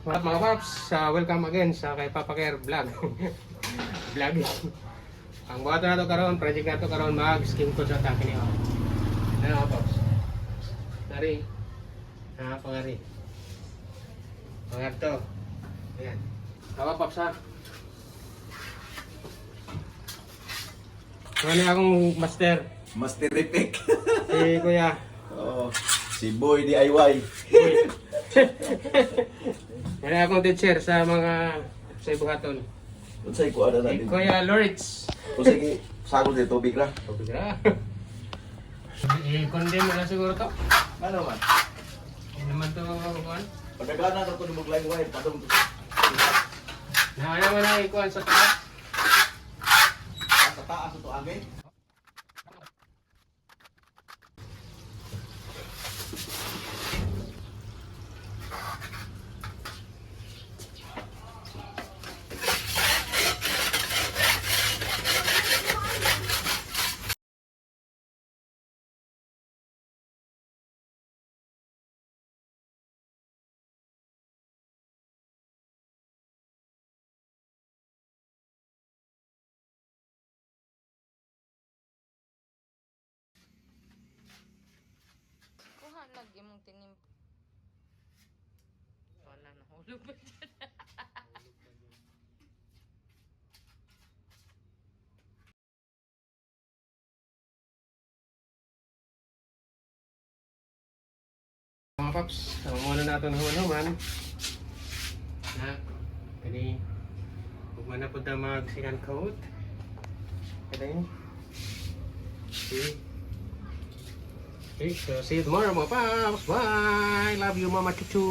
Mga paps, welcome again sa kay Papa Care Vlog. Vlogging. Ang buhato na ito karon, project na ito karon mag-skim ko sa tangke niyo. Ano mga paps? Nari. Pangari. Pangar to. Ayan. Mga paps ha. Ano akong master? Master Epic. Si Kuya. Oo. Si Boy DIY. Ano akong teacher sa mga sa buhaton. Unsay ko ana Si natin. Kuya Loritz. Unsay sagol sa tubig ra. Pabira. I-condemn mo na siguro to. Ano man? Hindi naman to kuhan. Pagkagana na to ni maglay-way padung. Na naman na ikuhan sa taas. Sa taas to agi. Kuha lagi mong tinim. Wala na hulog ba dyan? Mga paps, muna natin human na kani huwag man na punta mag second coat kani okay, so see you tomorrow mga paps, bye, love you mama chuchu.